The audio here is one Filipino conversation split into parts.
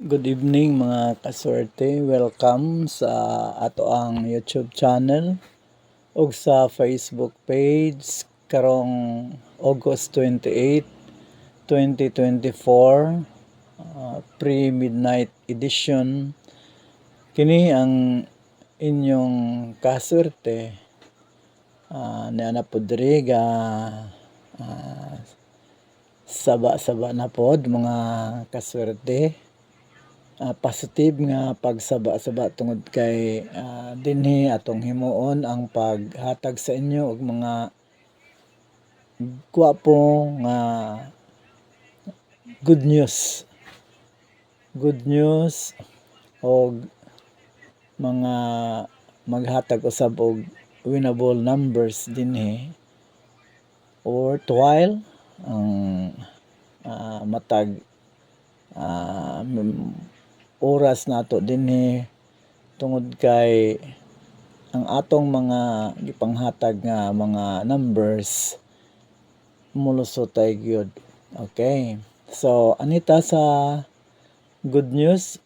Good evening mga kaswerte. Welcome sa ato ang YouTube channel ug sa Facebook page karong August 28, 2024, pre-midnight edition. Kini ang inyong kaswerte ni ana podriga saba-saba na pod mga kaswerte. Positive nga pagsaba-saba tungod kay dinhi atong himuon ang paghatag sa inyo og mga gwapo nga good news. Good news og mga maghatag usab og winnable numbers dinhi or while ang matag oras nato dinhi tungod kay ang atong mga gipanghatag nga mga numbers mulusotay gyud. Okay. So anita sa good news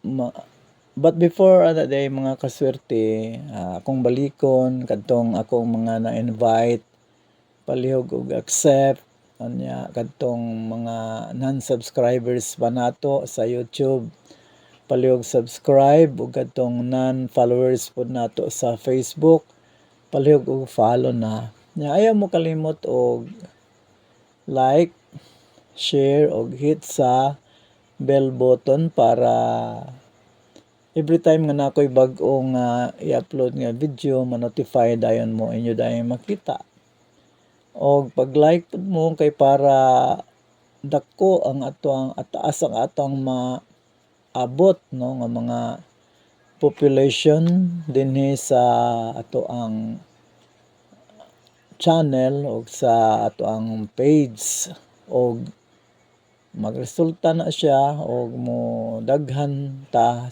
but before that day mga kaswerte, akong balikon kadtong akong mga na-invite palihog og accept anya kadtong mga non-subscribers pa nato sa YouTube palihog subscribe ug kadtong non-followers pod nato sa Facebook palihog og follow na. Ayaw mo kalimot og like, share og hit sa bell button para every time nga nakoy bag-ong i-upload nga video ma-notify dayon mo inyo dayon makita. Og pag-like pud mo kay para dako ang atong ataas ang atong maabot no nga mga population dinhi sa ato ang channel o sa ato ang page og magresulta na siya og mo daghan ta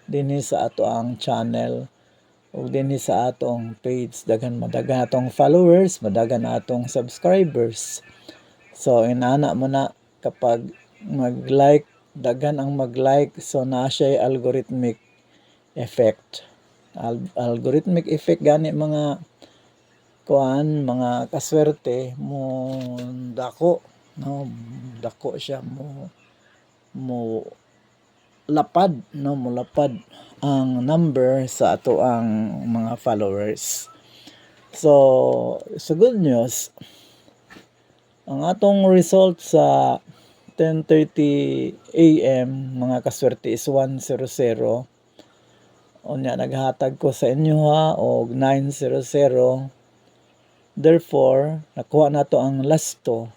dinhi sa ato ang channel ug dinhi sa atong page daghan atong followers, madagan atong subscribers. So inana mo na kapag mag-like, daghan ang mag-like, so naa siya algorithmic effect. Algorithmic effect gani mga mga kaswerte mo dako no, dako siya mo lapad no, mo lapad ang number sa ato ang mga followers. So sa good news, ang atong result sa 10:30 AM mga kaswerte is 100. Unya naghatag ko sa inyo og 900. Therefore, nakuha nato ang lasto.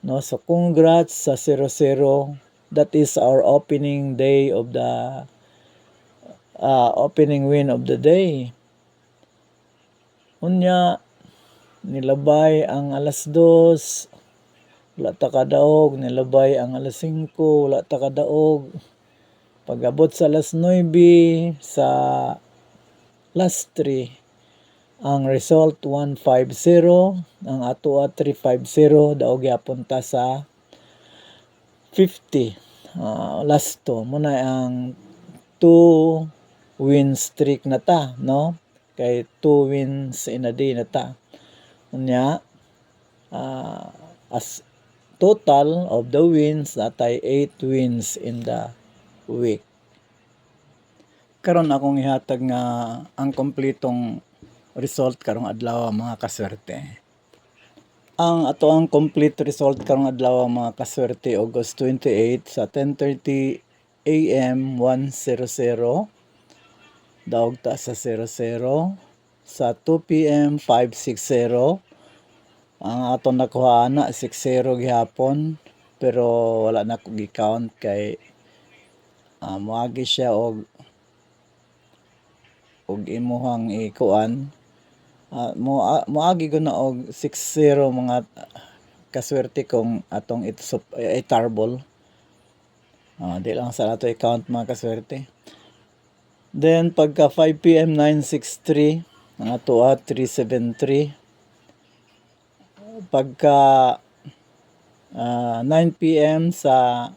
No, so congrats sa 00. That is our opening day of the opening win of the day. Unya nilabay ang alas 2, wala ta kadaog, nilabay ang alas 5, wala ta kadaog. Pag-abot sa alas 9 sa last 3, ang result 150, ang ato 350, daog gyapon ta sa 50. Last 2 muna ang 2 win streak na ta no, kay 2 wins in a day na ta. Unya as total of the wins natay 8 wins in the week. Karon akong ihatag nga ang kompletong result karong adlaw mga kaswerte. Ang ato ang complete result karong adlaw mga kaswerte August 28 sa 10:30 AM 100, daog ta sa 00, sa 2 PM 560. Ang ato nakuha na 60 gihapon pero wala na ko gi-count kay moagi siya og imuhang ikuan. Moagi ko na og 60 mga kaswerte kung atong itarbol. Di lang sa nato i-count mga kaswerte. Then pagka 5 PM 963, ang ato 373. Pagka 9 PM sa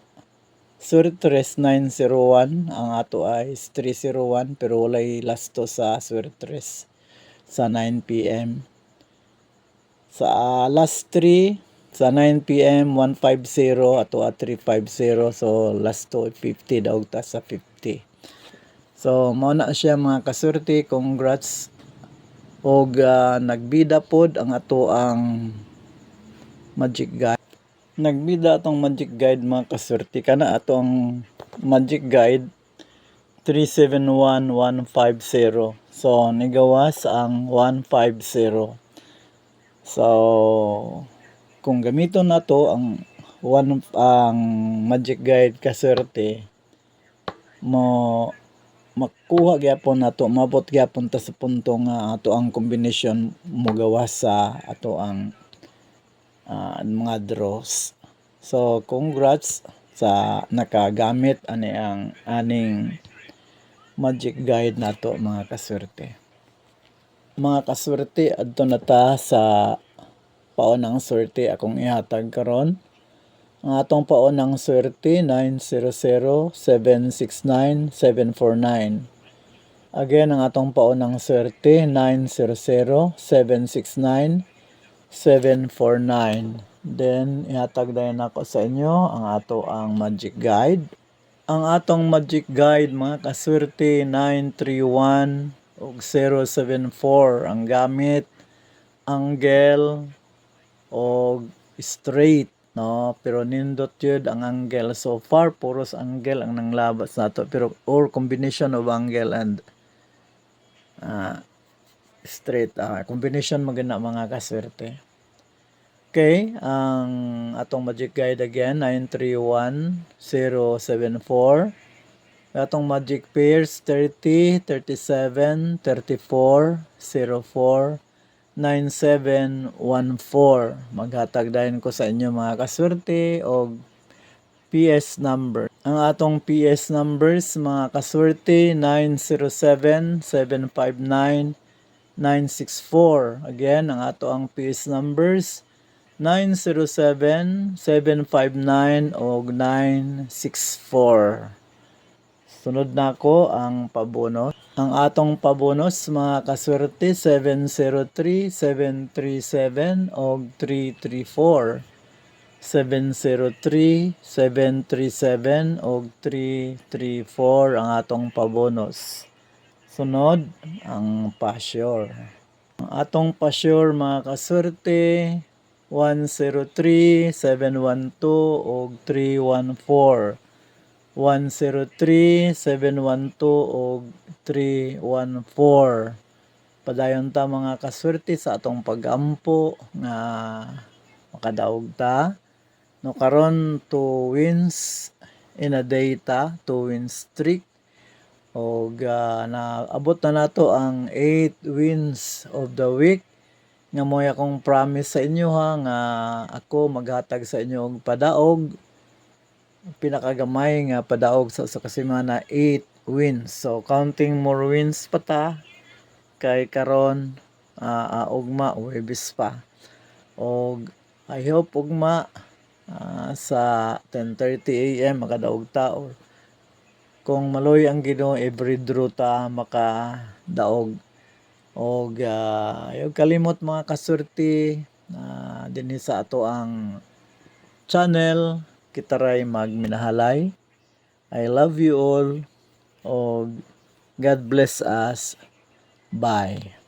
Suertres 901, ang ato ay 301 pero walay last to sa Suertres sa 9 PM. Sa last 3 sa 9 PM 150 ato 350, so last to 50 daw ta sa 50. So mao na siya mga kasurti, congrats. Og nagbida pod ang ato ang Magic Guide. Nagbida atong Magic Guide mga kasurti, kana ato ang Magic Guide 371150. So nigawas ang 150. So kung gamiton nato ang Magic Guide kasurti, mo makuha gyapon nato, mabot gyapon ta sa punto nga ato ang kombinasyon mo gawas sa ato ang mga draws. So congrats sa nakagamit ani ang aning Magic Guide nato mga kaswerte. Mga kaswerte, adto na ta sa paunang swerte akong ihatag karon. Ang atong paunang swerte 900-769-749. Again, ang atong paunang swerte 900-769-749. Then ihatag dayon ako sa inyo ang ato ang Magic Guide. Ang atong Magic Guide mga kaswerte 931 ug 074 ang gamit, angle og straight, no, pero nindot yun ang angle. So far puros angle ang nanglabas nato, pero or combination of angle and straight, combination magana mga kaswerte. Okay, ang atong Magic Guide again 931074. Atong Magic Pairs 30, 37, 34, 04, 9714. Maghatag dayon ko sa inyo mga kaswerte og PS number. Ang atong PS numbers mga kaswerte 907-759-964. Again, ang ato ang PS numbers 907-759 og 964. Sunod na ko ang pabonus. Ang atong pabonus mga kaswerte 703, 737 og 334. 703, 737 og 334 ang atong pabonus. Sunod ang pa-sure. Ang atong pa-sure mga kaswerte 103, 712 og 314. 103, 712 og 314. Padayon ta mga kaswerte sa atong pag-ampo nga makadaog ta. No karon 2 wins in a day ta, 2 wins streak. Og naabot na nato ang 8 wins of the week. Nga mo'y akong promise sa inyo ha, nga ako maghatag sa inyo og padaog, pinakagamay nga padaog sa kasimana 8 wins. So counting more wins pa ta kay karon ugma Huwebes pa. Og I hope ugma sa 10:30 AM makadaog ta, or kung maloy ang Ginoo every draw ta makadaog. Og yung kalimot mga kasurti dinhi sa ato ang channel, kitaray magminahalay. I love you all, og God bless us. Bye.